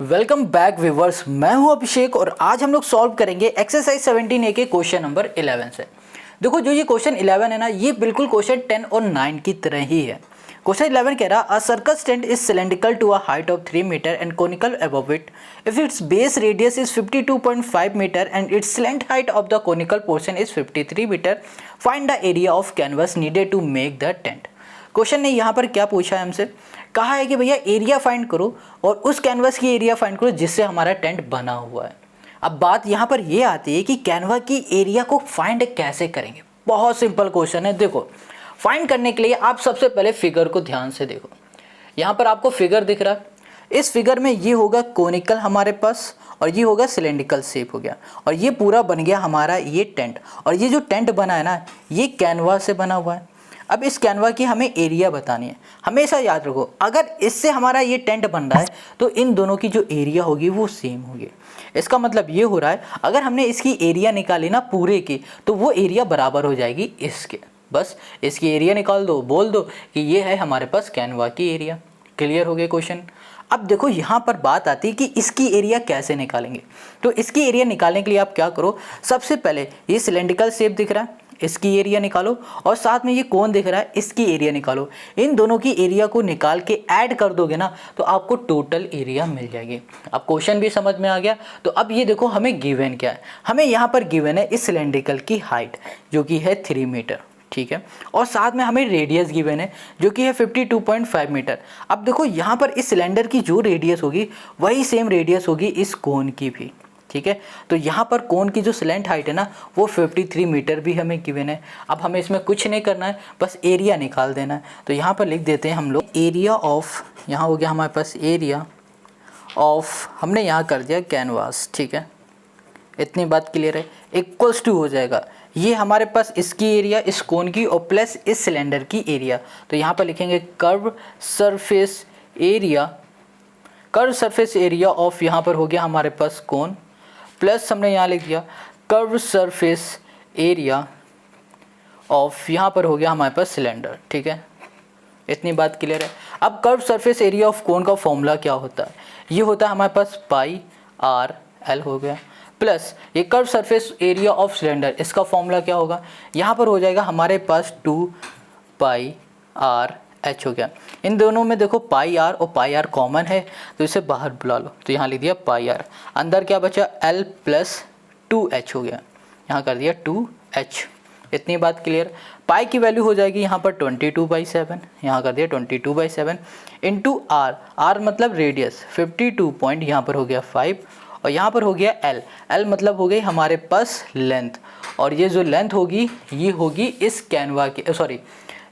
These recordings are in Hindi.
वेलकम बैक व्यूवर्स, मैं हूं अभिषेक और आज हम लोग सॉल्व करेंगे एक्सरसाइज 17A के क्वेश्चन नंबर 11 से। देखो जो ये क्वेश्चन 11 है ना, ये बिल्कुल क्वेश्चन 10 और 9 की तरह ही है। क्वेश्चन 11 कह रहा a circle stand is cylindrical to a height of 3 metre and conical above it if its base radius is 52.5 metre and its slant height of the conical portion is 53 metre. Find the area of canvas needed to make the tent. Question ने यहाँ पर क्या पूछा है हमसे, कहा है कि भैया एरिया फाइंड करो और उस कैनवस की एरिया फाइंड करो जिससे हमारा टेंट बना हुआ है। अब बात यहाँ पर ये आती है कि कैनवा की एरिया को फाइंड कैसे करेंगे। बहुत सिंपल क्वेश्चन है। देखो फाइंड करने के लिए आप सबसे पहले फिगर को ध्यान से देखो। यहाँ पर आपको फिगर दिख रहा है, इस फिगर में ये होगा कोनिकल हमारे पास और ये होगा सिलेंड्रिकल शेप हो गया और ये पूरा बन गया हमारा ये टेंट। और ये जो टेंट बना है ना, ये कैनवा से बना हुआ है। अब इस कैनवा की हमें एरिया बतानी है। हमेशा याद रखो, अगर इससे हमारा ये टेंट बन रहा है तो इन दोनों की जो एरिया होगी वो सेम होगी। इसका मतलब ये हो रहा है अगर हमने इसकी एरिया निकाली ना पूरे की, तो वो एरिया बराबर हो जाएगी इसके। बस इसकी एरिया निकाल दो, बोल दो कि ये है हमारे पास कैनवा की एरिया। क्लियर हो गया क्वेश्चन। अब देखो यहाँ पर बात आती है कि इसकी एरिया कैसे निकालेंगे। तो इसकी एरिया निकालने के लिए आप क्या करो, सबसे पहले ये सिलेंड्रिकल शेप दिख रहा है, इसकी एरिया निकालो और साथ में ये कौन दिख रहा है, इसकी एरिया निकालो। इन दोनों की एरिया को निकाल के ऐड कर दोगे ना तो आपको टोटल एरिया मिल जाएगी। अब क्वेश्चन भी समझ में आ गया। तो अब ये देखो हमें गिवन क्या है, हमें यहाँ पर गिवन है इस सिलेंड्रिकल की हाइट जो कि है 3 मीटर, ठीक है, और साथ में हमें रेडियस गिवन है जो कि है 52.5 मीटर। अब देखो यहाँ पर इस सिलेंडर की जो रेडियस होगी वही सेम रेडियस होगी इस कोन की भी, ठीक है। तो यहाँ पर कोन की जो स्लैंट हाइट है ना वो 53 मीटर भी हमें गिवन है। अब हमें इसमें कुछ नहीं करना है, बस एरिया निकाल देना है। तो यहाँ पर लिख देते हैं हम लोग एरिया ऑफ, यहाँ हो गया हमारे पास एरिया ऑफ, हमने यहाँ कर दिया कैनवास, ठीक है। इतनी बात क्लियर है। इक्वल्स टू हो जाएगा ये हमारे पास इसकी एरिया इस कोन की और प्लस इस सिलेंडर की एरिया। तो यहाँ पर लिखेंगे curve surface area, curve surface area of, यहाँ पर हो गया हमारे पास कोन, प्लस हमने यहाँ लिख दिया कर्व सरफेस एरिया ऑफ, यहाँ पर हो गया हमारे पास सिलेंडर, ठीक है। इतनी बात क्लियर है। अब curve surface area of cone का फॉर्मूला क्या होता है, ये होता है हमारे पास पाई आर एल हो गया, प्लस ये curve surface area of cylinder, इसका फॉर्मूला क्या होगा, यहाँ पर हो जाएगा हमारे पास 2 पाई आर एच हो गया। इन दोनों में देखो पाई आर और पाई आर कॉमन है तो इसे बाहर बुला लो। तो यहाँ लिख दिया पाई आर, अंदर क्या बचा एल प्लस 2h हो गया, यहाँ कर दिया 2h। इतनी बात क्लियर। पाई की वैल्यू हो जाएगी यहाँ पर 22/7, यहाँ कर दिया 22/7 इंटू आर, आर मतलब रेडियस 52 पॉइंट, यहाँ पर हो गया 5 और यहाँ पर हो गया एल, एल मतलब हो गई हमारे पास लेंथ। और ये जो लेंथ होगी ये होगी इस कैनवा की, सॉरी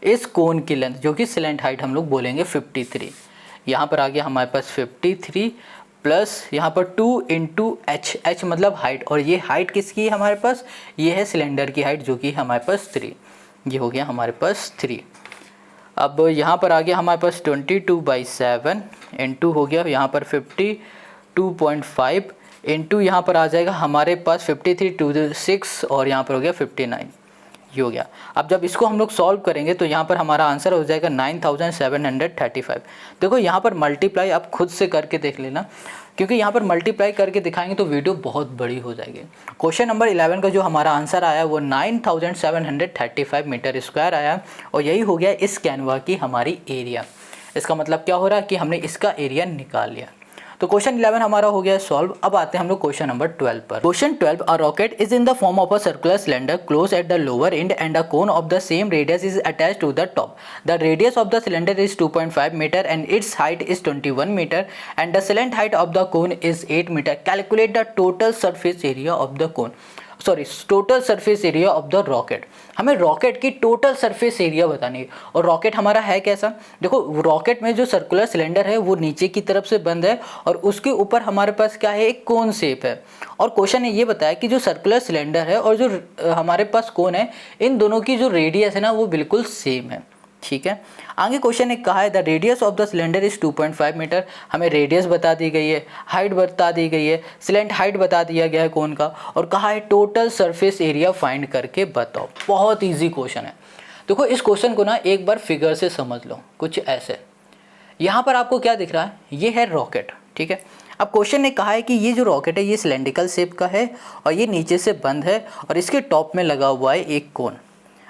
इस कोन की लेंथ जो कि स्लैंट हाइट हम लोग बोलेंगे 53। यहाँ पर आ गया हमारे पास 53 प्लस यहाँ पर 2 इंटू एच, एच मतलब हाइट, और ये हाइट किसकी है हमारे पास, ये है सिलेंडर की हाइट जो कि हमारे पास 3, ये हो गया हमारे पास 3। अब यहाँ पर आ गया हमारे पास 22/7 इंटू हो गया यहाँ पर 52.5 इंटू यहाँ पर आ जाएगा हमारे पास 53 2 6 और यहाँ पर हो गया 59, ये हो गया। अब जब इसको हम लोग सॉल्व करेंगे तो यहाँ पर हमारा आंसर हो जाएगा 9735। देखो यहाँ पर मल्टीप्लाई आप खुद से करके देख लेना, क्योंकि यहाँ पर मल्टीप्लाई करके दिखाएंगे तो वीडियो बहुत बड़ी हो जाएगी। क्वेश्चन नंबर 11 का जो हमारा आंसर आया वो 9735 मीटर स्क्वायर आया और यही हो गया इस कैनवा की हमारी एरिया। इसका मतलब क्या हो रहा है कि हमने इसका एरिया निकाल लिया। तो क्वेश्चन 11 हमारा हो गया सॉल्व। अब आते हैं हम लोग क्वेश्चन नंबर 12 पर। Question 12, a rocket is in the form of a circular cylinder close at the lower end and a cone of the same radius is attached to the top. The radius of the cylinder is 2.5 metre and its height is 21 metre and the slant height of the cone is 8 metre. Calculate the total surface area of the cone, sorry total surface area of the rocket. हमें रॉकेट की टोटल सरफेस एरिया बतानी है। और रॉकेट हमारा है कैसा, देखो रॉकेट में जो सर्कुलर सिलेंडर है वो नीचे की तरफ से बंद है और उसके ऊपर हमारे पास क्या है, एक कोन शेप है। और क्वेश्चन ने ये बताया कि जो सर्कुलर सिलेंडर है और जो हमारे पास कोन है, इन दोनों की जो रेडियस है ना वो बिल्कुल सेम है, ठीक है। आगे क्वेश्चन ने कहा है the radius of the cylinder is 2.5 metre. हमें रेडियस बता दी गई है, हाइट बता दी गई है, स्लैंट हाइट बता दिया गया है कोन का, और कहा है टोटल सरफेस एरिया फाइंड करके बताओ। बहुत इजी क्वेश्चन है। देखो इस क्वेश्चन को ना एक बार फिगर से समझ लो, कुछ ऐसे। यहाँ पर आपको क्या दिख रहा है, ये है रॉकेट, ठीक है। अब क्वेश्चन ने कहा है कि ये जो रॉकेट है ये सिलेंड्रिकल शेप का है और ये नीचे से बंद है और इसके टॉप में लगा हुआ है एक कोन।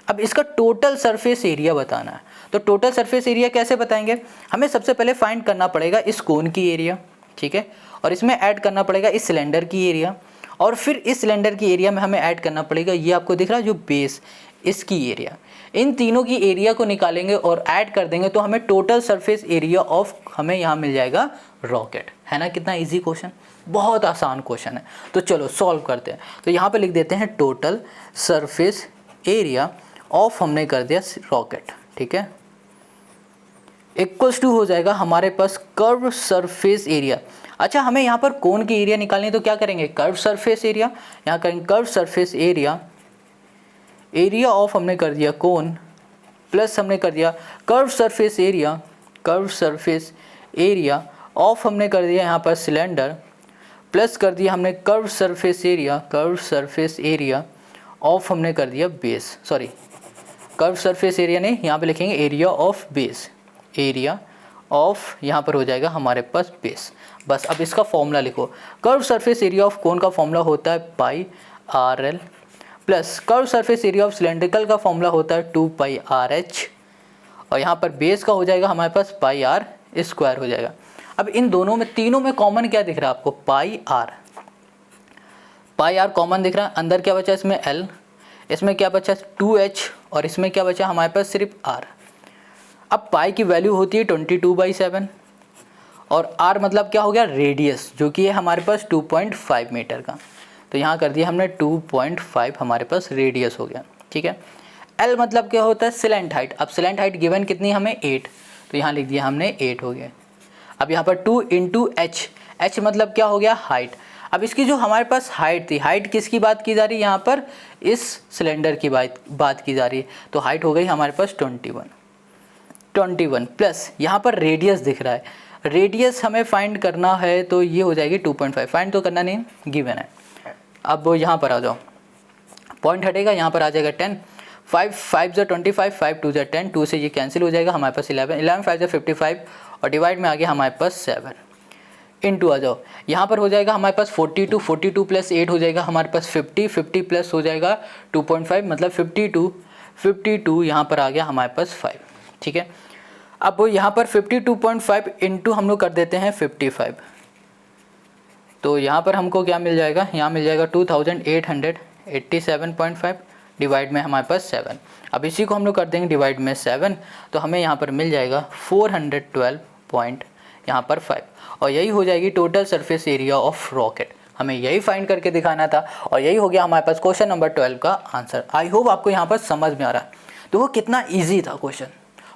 अब इसका टोटल सरफेस एरिया बताना है। तो टोटल सरफेस एरिया कैसे बताएंगे, हमें सबसे पहले फाइंड करना पड़ेगा इस कोन की एरिया, ठीक है, और इसमें ऐड करना पड़ेगा इस सिलेंडर की एरिया, और फिर इस सिलेंडर की एरिया में हमें ऐड करना पड़ेगा ये आपको दिख रहा है जो बेस, इसकी एरिया। इन तीनों की एरिया को निकालेंगे और ऐड कर देंगे तो हमें टोटल सरफेस एरिया ऑफ हमें यहाँ मिल जाएगा रॉकेट। है ना, कितना इजी क्वेश्चन, बहुत आसान क्वेश्चन है। तो चलो सॉल्व करते हैं। तो यहाँ पे लिख देते हैं टोटल सरफेस एरिया ऑफ हमने कर दिया रॉकेट, ठीक है, इक्वल्स टू हो जाएगा हमारे पास कर्व सरफेस एरिया। अच्छा, हमें यहाँ पर कोन की एरिया निकालनी है तो क्या करेंगे, कर्व सरफेस एरिया, यहाँ करेंगे curve surface area, area of हमने कर दिया कोन प्लस हमने कर दिया curve surface area, curve surface area of हमने कर दिया यहाँ पर सिलेंडर, प्लस कर दिया हमने curve surface area, curve surface area of हमने कर दिया base, sorry curve surface area नहीं, यहाँ पे लिखेंगे area of base, area of यहाँ पर हो जाएगा हमारे पास बेस। बस अब इसका फॉर्मूला लिखो, curve surface area of cone का फॉर्मूला होता है pi R L, plus curve surface area of cylindrical का फॉर्मूला होता है 2 पाई आर एच, और यहाँ पर बेस का हो जाएगा हमारे पास पाई आर स्क्वायर हो जाएगा। अब इन दोनों में, तीनों में कॉमन क्या दिख रहा है आपको, पाई आर कॉमन दिख रहा है, अंदर क्या बचा इसमें एल, इसमें क्या बचा 2h, और इसमें क्या बचा हमारे पास सिर्फ r। अब पाई की वैल्यू होती है 22/7 और r मतलब क्या हो गया, रेडियस, जो कि है हमारे पास 2.5 मीटर का। तो यहाँ कर दिया हमने 2.5 हमारे पास रेडियस हो गया, ठीक है। l मतलब क्या होता है, सिलेंट हाइट। अब सिलेंट हाइट गिवन कितनी हमें 8, तो यहाँ लिख दिया हमने 8 हो गया। अब यहाँ पर 2 × h मतलब क्या हो गया, हाइट। अब इसकी जो हमारे पास हाइट थी, हाइट किसकी बात की जा रही है, यहाँ पर इस सिलेंडर की बात की जा रही है, तो हाइट हो गई हमारे पास 21 प्लस यहाँ पर रेडियस दिख रहा है, रेडियस हमें फाइंड करना है तो ये हो जाएगी 2.5, फाइंड तो करना नहीं, गिवन है। अब यहाँ पर आ जाओ, पॉइंट हटेगा, यहाँ पर आ जाएगा 10, 5 5 × 25, 5 2 × 10, 2 से ये कैंसिल हो जाएगा, हमारे पास 11, 11 5 × 55 और डिवाइड में आ गया हमारे पास 7, इनटू आ जाओ, यहाँ पर हो जाएगा हमारे पास 42, 42 प्लस 8 हो जाएगा हमारे पास 50, 50 प्लस हो जाएगा 2.5 मतलब 52, 52 यहाँ पर आ गया हमारे पास 5, ठीक है। अब यहाँ पर 52.5 इंटू हम लोग कर देते हैं 55, तो यहाँ पर हमको क्या मिल जाएगा, यहाँ मिल जाएगा 2887.5 डिवाइड में हमारे पास 7। अब इसी को हम लोग कर देंगे डिवाइड में 7, तो हमें यहाँ पर मिल जाएगा 412.5 और यही हो जाएगी total surface area of rocket. हमें यही फाइंड करके दिखाना था और यही हो गया हमारे पास क्वेश्चन नंबर 12 का आंसर। आई होप आपको यहाँ पर समझ में आ रहा है। तो वो कितना ईजी था क्वेश्चन,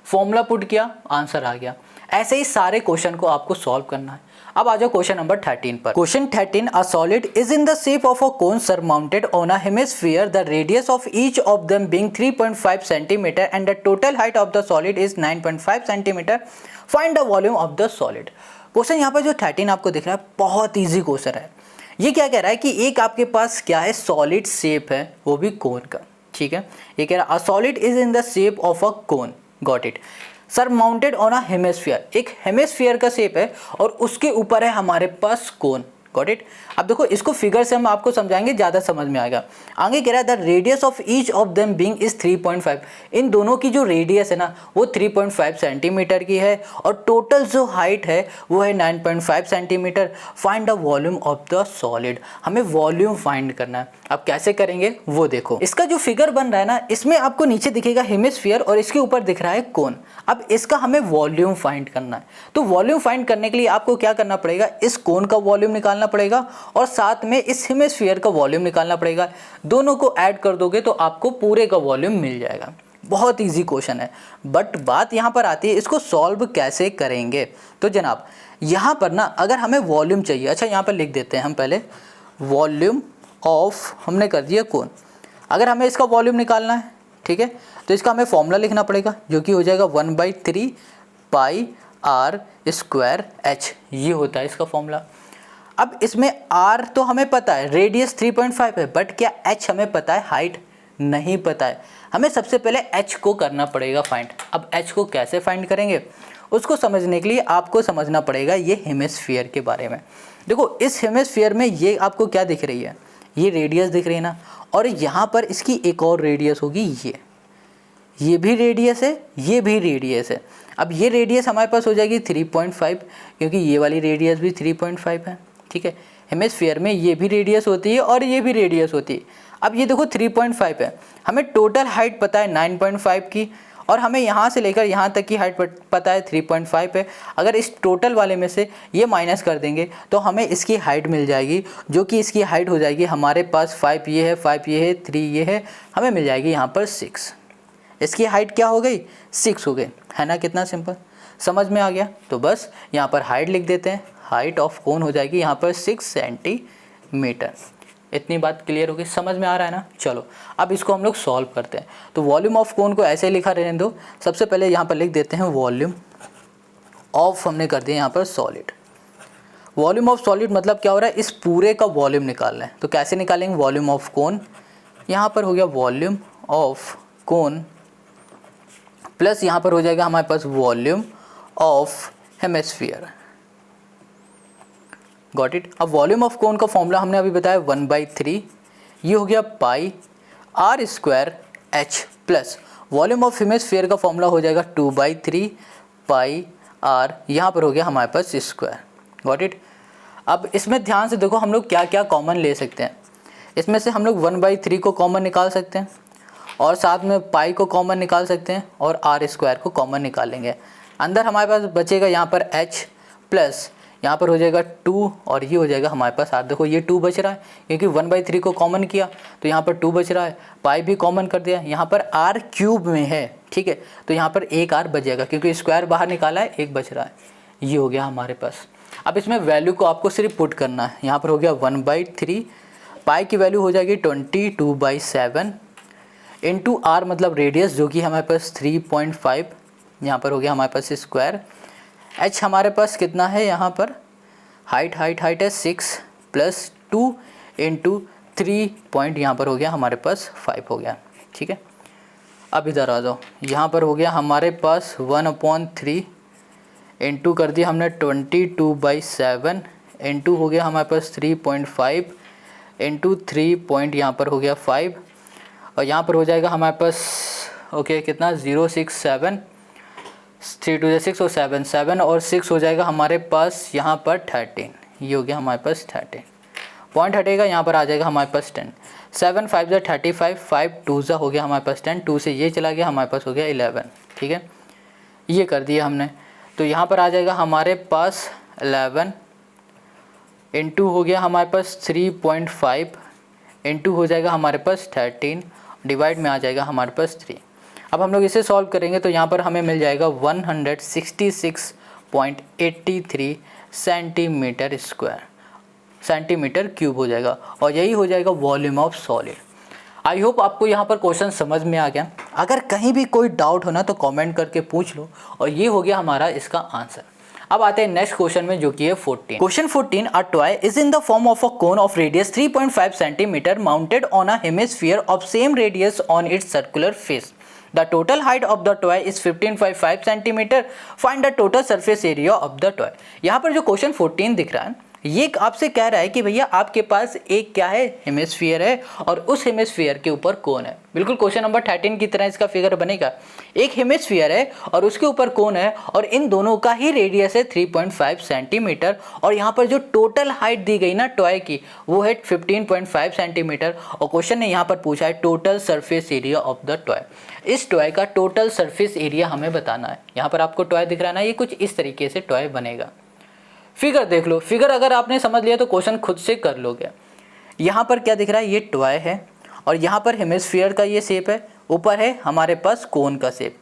फॉर्मूला पुट किया, आंसर आ गया। ऐसे ही सारे क्वेश्चन को आपको सॉल्व करना है। अब आ जाओ क्वेश्चन नंबर 13 पर। Question 13, a solid is in the shape of a cone surmounted on a hemisphere, the radius of each of them being 3.5 centimetre and the total height of the solid is 9.5 centimetre, find the volume of the solid. Question यहाँ पर जो 13 आपको दिख रहा है बहुत ईजी क्वेश्चन है। ये क्या कह रहा है कि एक आपके पास क्या है, सॉलिड शेप है, वो भी कोन का, ठीक है। ये कह रहा है a solid is in the shape of a cone, got it, surmounted on a hemisphere, एक हेमिस्फीयर का शेप है और उसके ऊपर है हमारे पास कोन, गॉट इट। अब देखो इसको फिगर से हम आपको समझाएंगे, ज़्यादा समझ में आएगा। आगे कह रहा है the radius of each of them being is 3.5, इन दोनों की जो रेडियस है ना वो 3.5 सेंटीमीटर की है और टोटल जो हाइट है वो है 9.5 centimetre. Find the volume of the solid, हमें वॉल्यूम फाइंड करना है। अब कैसे करेंगे वो देखो, इसका जो फिगर बन रहा है ना इसमें आपको नीचे दिखेगा हेमिस्फीयर और इसके ऊपर दिख रहा है कोन। अब इसका हमें वॉल्यूम फाइंड करना है, तो वॉल्यूम फाइंड करने के लिए आपको क्या करना पड़ेगा, इस कोन का वॉल्यूम निकालना पड़ेगा और साथ में इस हेमिस्फीयर का वॉल्यूम निकालना पड़ेगा। दोनों को ऐड कर दोगे तो आपको पूरे का वॉल्यूम मिल जाएगा। बहुत इजी क्वेश्चन है, बट बात यहाँ पर आती है इसको सॉल्व कैसे करेंगे। तो जनाब यहाँ पर ना अगर हमें वॉल्यूम चाहिए, अच्छा यहाँ पर लिख देते हैं हम पहले, वॉल्यूम ऑफ हमने कर दिया कोन। अगर हमें इसका वॉल्यूम निकालना है, ठीक है, तो इसका हमें फॉर्मूला लिखना पड़ेगा जो कि हो जाएगा 1/3 पाई आर स्क्वायर एच, ये होता है इसका फॉर्मूला। अब इसमें r तो हमें पता है, रेडियस 3.5 है, बट क्या h हमें पता है, हाइट नहीं पता है। हमें सबसे पहले h को करना पड़ेगा फाइंड। अब h को कैसे फाइंड करेंगे उसको समझने के लिए आपको समझना पड़ेगा ये हेमिस्फीयर के बारे में। देखो इस हेमिस्फीयर में ये आपको क्या दिख रही है, ये रेडियस दिख रही है ना, और यहाँ पर इसकी एक और रेडियस होगी, ये भी रेडियस है, ये भी रेडियस है। अब ये रेडियस हमारे पास हो जाएगी 3.5, क्योंकि ये वाली रेडियस भी 3.5 है, ठीक है। हेमिस्फीयर में ये भी रेडियस होती है और ये भी रेडियस होती है। अब ये देखो 3.5 है, हमें टोटल हाइट पता है 9.5 की, और हमें यहाँ से लेकर यहाँ तक की हाइट पता है 3.5 है। अगर इस टोटल वाले में से ये माइनस कर देंगे तो हमें इसकी हाइट मिल जाएगी, जो कि इसकी हाइट हो जाएगी हमारे पास 5 ये है, 5 ये है, 3 ये है, हमें मिल जाएगी यहाँ पर 6। इसकी हाइट क्या हो गई, 6 हो गई, है ना। कितना सिंपल, समझ में आ गया। तो बस यहाँ पर हाइट लिख देते हैं, हाइट ऑफ कोन हो जाएगी यहाँ पर 6 सेंटीमीटर। इतनी बात क्लियर होगी, समझ में आ रहा है ना। चलो अब इसको हम लोग सॉल्व करते हैं। तो वॉल्यूम ऑफ कोन को ऐसे लिखा रहने दो। सबसे पहले यहाँ पर लिख देते हैं वॉल्यूम ऑफ, हमने कर दिया यहाँ पर सॉलिड। वॉल्यूम ऑफ सॉलिड मतलब क्या हो रहा है, इस पूरे का वॉल्यूम निकालना है। तो कैसे निकालेंगे, वॉल्यूम ऑफ कोन, यहाँ पर हो गया वॉल्यूम ऑफ कोन प्लस यहाँ पर हो जाएगा हमारे पास volume of hemisphere. Got it. अब वॉल्यूम ऑफ कोन का फॉर्मूला हमने अभी बताया 1/3, ये हो गया pi R square H, plus volume of hemisphere का फॉर्मूला हो जाएगा 2/3 पाई आर, यहाँ पर हो गया हमारे पास स्क्वायर। Got it. अब इसमें ध्यान से देखो हम लोग क्या क्या कॉमन ले सकते हैं। इसमें से हम लोग 1/3 को कॉमन निकाल सकते हैं, और साथ में पाई को कॉमन निकाल सकते हैं, और आर स्क्वायर को कॉमन निकालेंगे। अंदर हमारे पास बचेगा यहाँ पर एच, प्लस यहाँ पर हो जाएगा 2, और ये हो जाएगा हमारे पास आर। देखो ये 2 बच रहा है, क्योंकि 1/3 को कॉमन किया तो यहाँ पर 2 बच रहा है, पाई भी कॉमन कर दिया, यहाँ पर आर क्यूब में है, ठीक है। तो यहाँ पर एक आर बच जाएगा, क्योंकि स्क्वायर बाहर निकाला है, एक बच रहा है, ये हो गया हमारे पास। अब इसमें वैल्यू को आपको सिर्फ पुट करना है। यहाँ पर हो गया 1/3, पाई की वैल्यू हो जाएगी 22/7 इंटू आर मतलब रेडियस, जो कि हमारे पास 3.5, यहाँ पर हो गया हमारे पास स्क्वायर। एच हमारे पास कितना है, यहाँ पर हाइट है 6 प्लस 2 इंटू 3 पॉइंट, यहाँ पर हो गया हमारे पास 5 हो गया, ठीक है। अब इधर आ जाओ, यहाँ पर हो गया हमारे पास 1/3 इंटू कर दिया हमने 22/7 इंटू हो गया हमारे पास 3.5 इंटू 3 पॉइंट, यहाँ पर हो गया 5, और यहाँ पर हो जाएगा हमारे पास ओके कितना 067, 3 2 6 और 7 7 और 6 हो जाएगा हमारे पास यहाँ पर 13, ये हो गया हमारे पास 13 पॉइंट हटेगा, यहाँ पर आ जाएगा हमारे पास 10, 7 5 35, 5 2 हो गया हमारे पास 10, 2 से ये चला गया, हमारे पास हो गया 11, ठीक है। ये कर दिया हमने, तो यहाँ पर आ जाएगा हमारे पास 11 इंटू हो गया हमारे पास 3.5 इंटू हो जाएगा हमारे पास 13, डिवाइड में आ जाएगा हमारे पास 3। अब हम लोग इसे सॉल्व करेंगे तो यहाँ पर हमें मिल जाएगा 166.83 सेंटीमीटर स्क्वायर, सेंटीमीटर क्यूब हो जाएगा, और यही हो जाएगा volume of solid. I hope आपको यहाँ पर क्वेश्चन समझ में आ गया। अगर कहीं भी कोई डाउट हो ना तो कमेंट करके पूछ लो, और ये हो गया हमारा इसका आंसर। अब आते हैं नेक्स्ट क्वेश्चन में, जो कि है 14। Question 14, a toy is in the form of a cone of radius 3.5 centimetre mounted on a hemisphere of same radius on it's circular face. The total height of the toy is 15.5 centimetre. Find the total surface area of the toy. यहाँ पर जो क्वेश्चन 14 दिख रहा है, ये आपसे कह रहा है कि भैया आपके पास एक क्या है, हेमिस्फीयर है, और उस हेमिस्फीयर के ऊपर कोन है। बिल्कुल क्वेश्चन नंबर 13 की तरह इसका फिगर बनेगा। एक हेमिस्फीयर है और उसके ऊपर कोन है, और इन दोनों का ही रेडियस है 3.5 सेंटीमीटर, और यहाँ पर जो टोटल हाइट दी गई ना टॉय की, वो है 15.5 सेंटीमीटर, और क्वेश्चन ने यहाँ पर पूछा है total surface area of the toy. इस टॉय का टोटल सरफेस एरिया हमें बताना है। यहाँ पर आपको टॉय दिख रहा है ना, ये कुछ इस तरीके से टॉय बनेगा। फिगर देख लो, फिगर अगर आपने समझ लिया तो क्वेश्चन खुद से कर लोगे। यहाँ पर क्या दिख रहा है, ये टॉय है, और यहाँ पर हेमिस्फीयर का ये शेप है, ऊपर है हमारे पास कोन का शेप।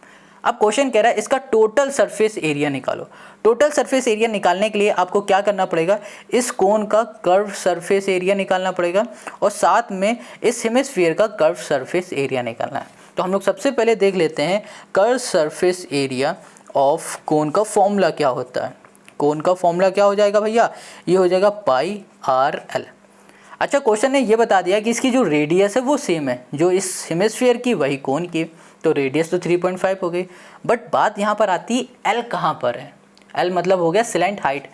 अब क्वेश्चन कह रहा है इसका टोटल सरफेस एरिया निकालो। टोटल सरफेस एरिया निकालने के लिए आपको क्या करना पड़ेगा, इस कोन का कर्व सरफेस एरिया निकालना पड़ेगा, और साथ में इस हेमिस्फीयर का कर्व सरफेस एरिया निकालना है। तो हम लोग सबसे पहले देख लेते हैं curve surface area of cone का फॉर्मूला क्या होता है। कोन का फॉर्मूला क्या हो जाएगा भैया, ये हो जाएगा पाई आर एल। अच्छा, क्वेश्चन ने ये बता दिया कि इसकी जो रेडियस है वो सेम है, जो इस हेमिस्फीयर की वही कोन की, तो रेडियस तो 3.5 हो गई। बट बात यहाँ पर आती है एल कहाँ पर है। एल मतलब हो गया स्लैंट हाइट।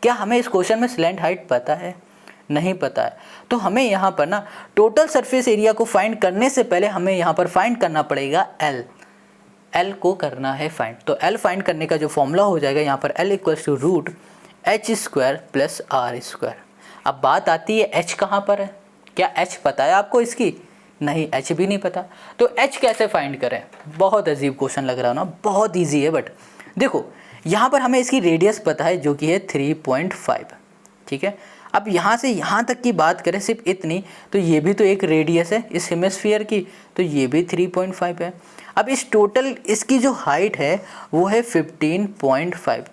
क्या हमें इस क्वेश्चन में स्लैंट हाइट पता है? नहीं पता है। तो हमें यहाँ पर ना टोटल सरफेस एरिया को फाइंड करने से पहले हमें यहाँ पर फाइंड करना पड़ेगा एल। एल को करना है फाइंड। तो एल फाइंड करने का जो फॉर्मूला हो जाएगा यहाँ पर L equals to root H square plus R square. अब बात आती है एच कहाँ पर है। क्या एच पता है आपको इसकी? नहीं, एच भी नहीं पता। तो एच कैसे फाइंड करें? बहुत अजीब क्वेश्चन लग रहा है ना, बहुत ईजी है। बट देखो यहाँ पर हमें इसकी रेडियस पता है जो कि है 3.5, ठीक है। अब यहाँ से यहाँ तक की बात करें सिर्फ इतनी, तो ये भी तो एक रेडियस है इस हेमिस्फीयर की, तो ये भी 3.5 है। अब इस टोटल इसकी जो हाइट है वो है 15.5।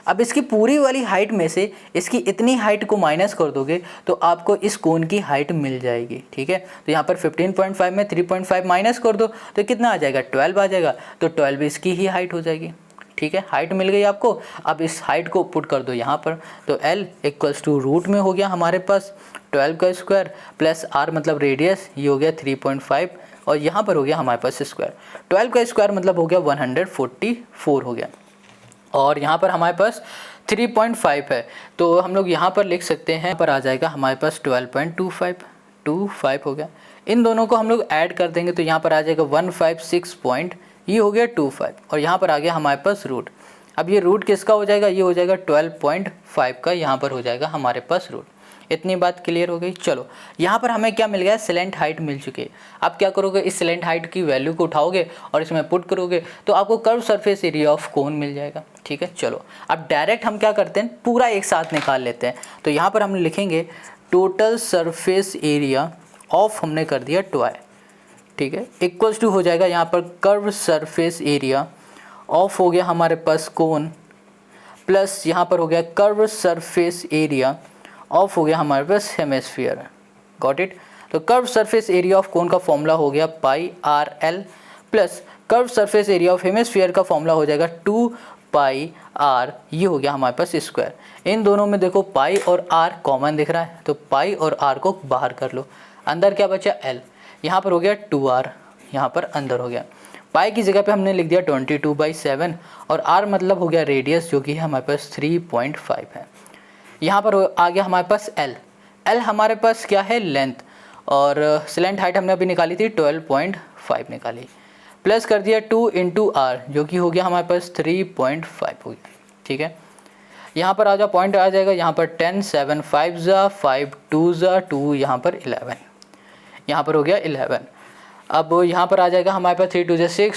अब इसकी पूरी वाली हाइट में से इसकी इतनी हाइट को माइनस कर दोगे तो आपको इस कोन की हाइट मिल जाएगी, ठीक है। तो यहाँ पर 15.5 में 3.5 माइनस कर दो तो कितना आ जाएगा? 12 आ जाएगा। तो 12 इसकी ही हाइट हो जाएगी, ठीक है। हाइट मिल गई आपको। अब इस हाइट को पुट कर दो यहाँ पर, तो L इक्वल्स टू रूट में हो गया हमारे पास 12 का स्क्वायर प्लस R मतलब रेडियस, ये हो गया 3.5 और यहाँ पर हो गया हमारे पास स्क्वायर। 12 का स्क्वायर मतलब हो गया 144 हो गया। और यहाँ पर हमारे पास 3.5 है, तो हम लोग यहाँ पर लिख सकते हैं, पर आ जाएगा हमारे पास 12.25 हो गया। इन दोनों को हम लोग ऐड कर देंगे तो यहाँ पर आ जाएगा 156 ये हो गया 25 और यहाँ पर आ गया हमारे पास रूट। अब ये रूट किसका हो जाएगा? ये हो जाएगा 12.5 का, यहाँ पर हो जाएगा हमारे पास रूट। इतनी बात क्लियर हो गई। चलो यहाँ पर हमें क्या मिल गया? स्लैंट हाइट मिल चुकी है। अब क्या करोगे? इस स्लैंट हाइट की वैल्यू को उठाओगे और इसमें पुट करोगे तो आपको curve surface area of cone मिल जाएगा, ठीक है। चलो अब डायरेक्ट हम क्या करते हैं, पूरा एक साथ निकाल लेते हैं। तो यहाँ पर हम लिखेंगे टोटल सरफेस एरिया ऑफ, हमने कर दिया टॉय, ठीक है, इक्वल्स टू हो जाएगा यहाँ पर कर्व सरफेस एरिया ऑफ हो गया हमारे पास कोन, प्लस यहाँ पर हो गया कर्व सरफेस एरिया ऑफ हो गया हमारे पास हेमिस्फीयर। Got it. तो curve surface area of cone का फॉर्मूला हो गया pi R L plus curve surface area of hemisphere का फॉर्मूला हो जाएगा 2 पाई आर, ये हो गया हमारे पास स्क्वायर। इन दोनों में देखो पाई और आर कॉमन दिख रहा है, तो पाई और आर को बाहर कर लो। अंदर क्या बचा? एल। यहाँ पर हो गया 2r, यहाँ पर अंदर हो गया। पाई की जगह पे हमने लिख दिया 22/7 और r मतलब हो गया रेडियस जो कि है हमारे पास 3.5 है। यहाँ पर आ गया हमारे पास l। l हमारे पास क्या है? लेंथ, और स्लैंट हाइट हमने अभी निकाली थी 12.5 निकाली, प्लस कर दिया 2 × r जो कि हो गया हमारे पास 3.5 हो गया, ठीक है। यहाँ पर आ जाओ, पॉइंट आ जाएगा यहाँ पर 10, 7, 5 ज़ा 5, 2 ज़ा 2, यहाँ पर 11, यहाँ पर हो गया 11। अब यहाँ पर आ जाएगा हमारे पास 3 × 2 = 6,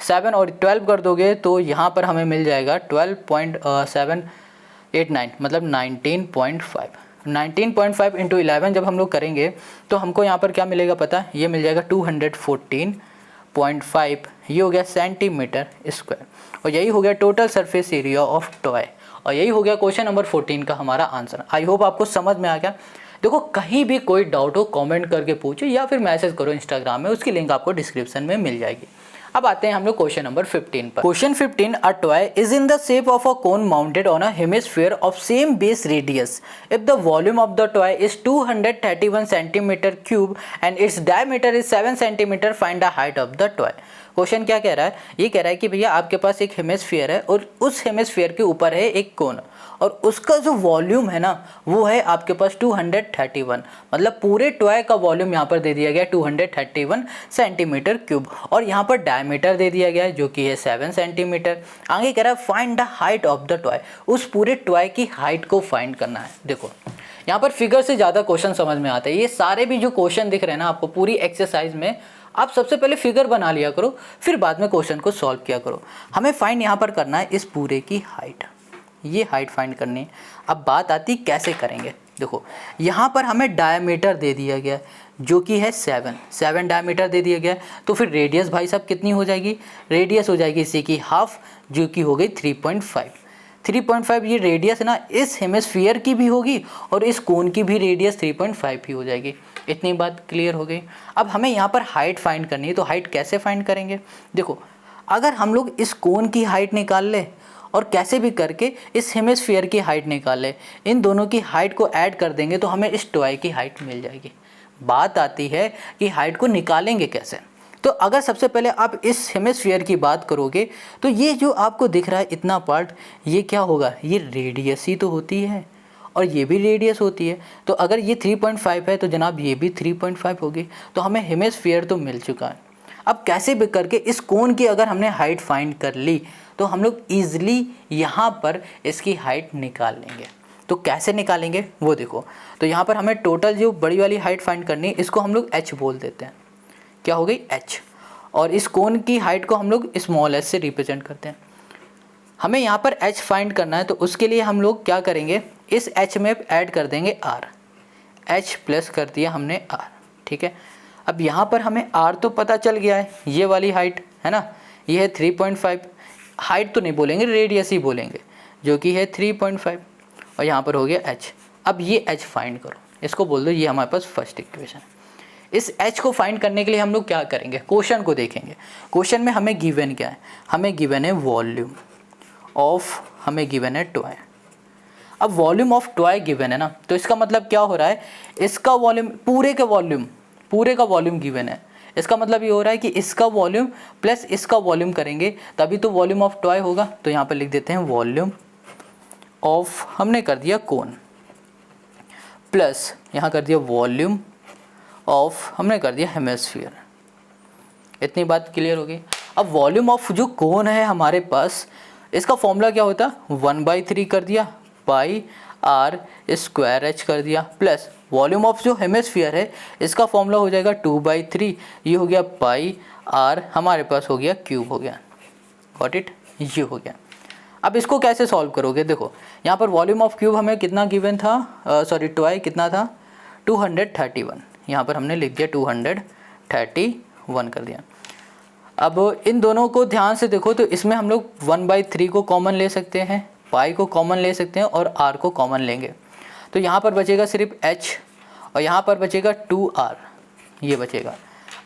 7 और 12 कर दोगे तो यहाँ पर हमें मिल जाएगा 12.789 मतलब 19.5। 19.5 × 11 जब हम लोग करेंगे तो हमको यहाँ पर क्या मिलेगा पता है? ये मिल जाएगा 214.5, ये हो गया सेंटीमीटर स्क्वायर। और यही हो गया total surface area of toy, और यही हो गया क्वेश्चन नंबर 14 का हमारा आंसर। आई होप आपको समझ में आ गया। देखो कहीं भी कोई डाउट हो कमेंट करके पूछो या फिर मैसेज करो इंस्टाग्राम में, उसकी लिंक आपको डिस्क्रिप्शन में मिल जाएगी। अब आते हैं हम लोग क्वेश्चन नंबर 15 पर। Question 15, a toy is in the shape of a cone mounted on a hemisphere of same base radius if the volume of the toy is 231 centimetre cube and its diameter is 7 centimetre, find the height of the toy. Question क्या कह रहा है? ये कह रहा है कि भैया आपके पास एक हेमिस्फीयर है और उस हेमिस्फीयर के ऊपर है एक कोन, और उसका जो वॉल्यूम है ना वो है आपके पास 231, मतलब पूरे टॉय का वॉल्यूम यहाँ पर दे दिया गया 231 सेंटीमीटर क्यूब, और यहाँ पर डायमीटर दे दिया गया है जो कि है 7 सेंटीमीटर। आगे कह रहा है find the height of the toy, उस पूरे टॉय की हाइट को फाइंड करना है। देखो यहाँ पर फिगर से ज़्यादा क्वेश्चन समझ में आता है। ये सारे भी जो क्वेश्चन दिख रहे हैं ना आपको पूरी एक्सरसाइज में, आप सबसे पहले फिगर बना लिया करो, फिर बाद में क्वेश्चन को सॉल्व किया करो। हमें फाइंड यहाँ पर करना है इस पूरे की हाइट, ये हाइट फाइंड करनी है। अब बात आती कैसे करेंगे? देखो यहाँ पर हमें डायमीटर दे दिया गया जो कि है 7 डायमीटर दे दिया गया, तो फिर रेडियस भाई साहब कितनी हो जाएगी? रेडियस हो जाएगी इसी की हाफ जो कि हो गई 3.5। ये रेडियस है ना इस हेमिस्फीयर की भी होगी और इस कोन की भी रेडियस 3.5 ही हो जाएगी। इतनी बात क्लियर हो गई। अब हमें यहाँ पर हाइट फाइंड करनी है, तो हाइट कैसे फाइंड करेंगे? देखो अगर हम लोग इस कोन की हाइट निकाल ले और कैसे भी करके इस हेमिस्फीयर की हाइट निकाल ले, इन दोनों की हाइट को ऐड कर देंगे तो हमें इस टॉय की हाइट मिल जाएगी। बात आती है कि हाइट को निकालेंगे कैसे। तो अगर सबसे पहले आप इस हेमिस्फीयर की बात करोगे तो ये जो आपको दिख रहा है इतना पार्ट, ये क्या होगा, ये रेडियस ही तो होती है और ये भी रेडियस होती है। तो अगर ये 3.5 है तो जनाब ये भी 3.5 होगी। तो हमें हेमिस्फीयर तो मिल चुका है। अब कैसे भी करके इस कोन की अगर हमने हाइट फाइंड कर ली तो हम लोग ईजिली यहाँ पर इसकी हाइट निकाल लेंगे। तो कैसे निकालेंगे वो देखो। तो यहाँ पर हमें टोटल जो बड़ी वाली हाइट फाइंड करनी है इसको हम लोग h बोल देते हैं। क्या हो गई, h। और इस कोन की हाइट को हम लोग स्मॉल h से रिप्रेजेंट करते हैं। हमें यहाँ पर h फाइंड करना है तो उसके लिए हम लोग क्या करेंगे, इस h में ऐड कर देंगे r, h प्लस कर दिया हमने r, ठीक है। अब यहाँ पर हमें r तो पता चल गया है, ये वाली हाइट है ना, ये है 3.5, हाइट तो नहीं बोलेंगे रेडियस ही बोलेंगे, जो कि है 3.5, और यहाँ पर हो गया h। अब ये h फाइंड करो, इसको बोल दो ये हमारे पास फर्स्ट इक्वेशन है। इस h को फाइंड करने के लिए हम लोग क्या करेंगे, क्वेश्चन को देखेंगे। क्वेश्चन में हमें गिवन क्या है, हमें गिवन है वॉल्यूम ऑफ, हमें गिवन है टॉय। अब वॉल्यूम ऑफ टॉय गिवन है ना, तो इसका मतलब क्या हो रहा है, इसका वॉल्यूम पूरे का वॉल्यूम गिवन है। इसका मतलब ये हो रहा है कि इसका वॉल्यूम प्लस इसका वॉल्यूम करेंगे तभी तो वॉल्यूम ऑफ टॉय होगा। तो यहाँ पर लिख देते हैं वॉल्यूम ऑफ, हमने कर दिया कोन, प्लस यहाँ कर दिया वॉल्यूम ऑफ, हमने कर दिया हेमिस्फीयर। इतनी बात क्लियर होगी। अब वॉल्यूम ऑफ जो कोन है हमारे पास, इसका फॉर्मूला क्या होता है, 1/3 कर दिया पाई r स्क्वायर h कर दिया, प्लस वॉल्यूम ऑफ जो हेमिस्फीयर है इसका फॉर्मूला हो जाएगा 2/3, ये हो गया पाई r, हमारे पास हो गया क्यूब हो गया। गॉट इट, ये हो गया। अब इसको कैसे सॉल्व करोगे, देखो यहाँ पर वॉल्यूम ऑफ क्यूब हमें कितना गिवन था, सॉरी टॉय कितना था 231, यहाँ पर हमने लिख दिया 231 कर दिया। अब इन दोनों को ध्यान से देखो तो इसमें हम लोग 1/3 को कॉमन ले सकते हैं, पाई को कॉमन ले सकते हैं और r को कॉमन लेंगे। तो यहाँ पर बचेगा सिर्फ h और यहाँ पर बचेगा 2r, ये बचेगा।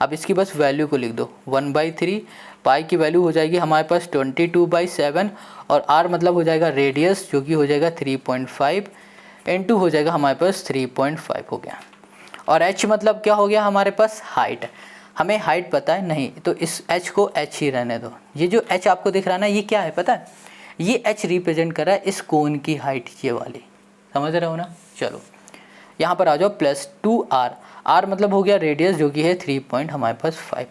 अब इसकी बस वैल्यू को लिख दो 1/3, पाई की वैल्यू हो जाएगी हमारे पास 22/7 और r मतलब हो जाएगा रेडियस जो कि हो जाएगा 3.5 इंटू हो जाएगा हमारे पास 3.5 हो गया। और h मतलब क्या हो गया हमारे पास, हाइट। हमें हाइट पता है नहीं तो इस h को h ही रहने दो। ये जो h आपको दिख रहा है ना, ये क्या है पता है, ये h रिप्रेजेंट कर रहा है इस कोन की हाइट, ये वाली, समझ रहे हो ना। चलो यहाँ पर आ जाओ, प्लस 2r, r मतलब हो गया रेडियस जो कि है 3 हमारे पास 5,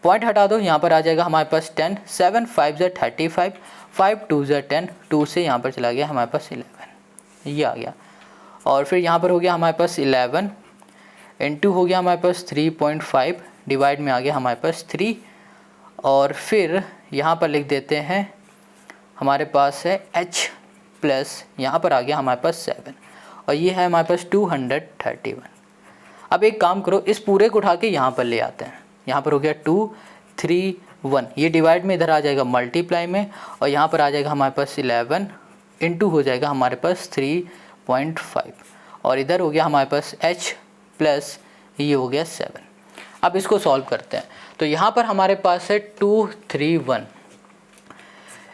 पॉइंट हटा दो, यहाँ पर आ जाएगा हमारे पास 10, 7 5 = 35, 5 2 = 10, 2 से यहाँ पर चला गया हमारे पास 11, ये आ गया। और फिर यहाँ पर हो गया हमारे पास 11 इंटू हो गया हमारे पास 3.5, डिवाइड में आ गया हमारे पास 3, और फिर यहाँ पर लिख देते हैं हमारे पास है h प्लस यहाँ पर आ गया हमारे पास 7 और ये है हमारे पास 231। अब एक काम करो, इस पूरे को उठा के यहाँ पर ले आते हैं। यहाँ पर हो गया 231, ये डिवाइड में इधर आ जाएगा मल्टीप्लाई में, और यहाँ पर आ जाएगा हमारे पास 11 इंटू हो जाएगा हमारे पास 3.5, और इधर हो गया हमारे पास h प्लस ये हो गया 7। अब इसको सॉल्व करते हैं। तो यहाँ पर हमारे पास है 231,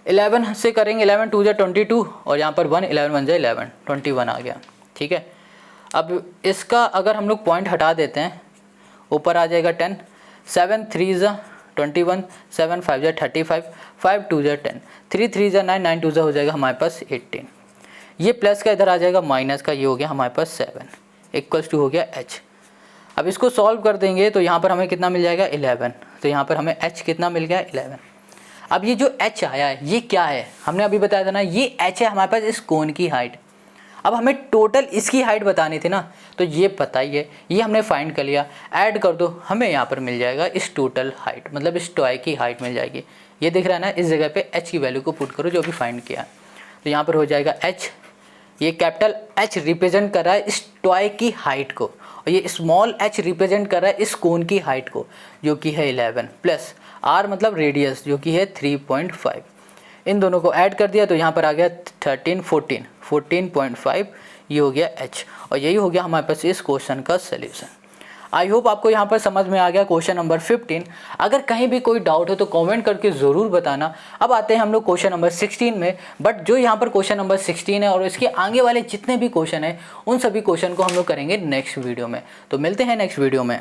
11 से करेंगे, 11 2 = 22 और यहाँ पर 1, 11 1 = 11, 21 आ गया, ठीक है। अब इसका अगर हम लोग पॉइंट हटा देते हैं, ऊपर आ जाएगा 10, 7 3 = 21, 7 5 = 35, 5 2 = 10, 3 3 = 9, 9 2 हो जाएगा हमारे पास 18। ये प्लस का इधर आ जाएगा माइनस का, ये हो गया हमारे पास 7 = हो गया h। अब इसको सॉल्व कर देंगे तो यहाँ पर हमें कितना मिल जाएगा 11, तो यहाँ पर हमें h कितना मिल गया 11। अब ये जो h आया है ये क्या है, हमने अभी बताया था ना, ये h है हमारे पास इस कोन की हाइट। अब हमें टोटल इसकी हाइट बतानी थी ना, तो ये पता ही है, ये हमने फाइंड कर लिया, ऐड कर दो, हमें यहाँ पर मिल जाएगा इस टोटल हाइट, मतलब इस टॉय की हाइट मिल जाएगी। ये दिख रहा है ना, इस जगह पे h की वैल्यू को पुट करो जो अभी फाइंड किया, तो यहाँ पर हो जाएगा h, ये कैपिटल H रिप्रेजेंट कर रहा है इस टॉय की हाइट को, और ये स्मॉल h रिप्रेजेंट कर रहा है इस कोन की हाइट को जो कि है 11, प्लस r मतलब रेडियस जो कि है 3.5। इन दोनों को ऐड कर दिया तो यहाँ पर आ गया 13 14 14.5, ये हो गया h, और यही हो गया हमारे पास इस क्वेश्चन का सलूशन। आई होप आपको यहाँ पर समझ में आ गया क्वेश्चन नंबर 15। अगर कहीं भी कोई डाउट हो तो कमेंट करके ज़रूर बताना। अब आते हैं हम लोग क्वेश्चन नंबर 16 में, बट जो यहाँ पर क्वेश्चन नंबर 16 है और इसके आगे वाले जितने भी क्वेश्चन हैं उन सभी क्वेश्चन को हम लोग करेंगे नेक्स्ट वीडियो में। तो मिलते हैं नेक्स्ट वीडियो में।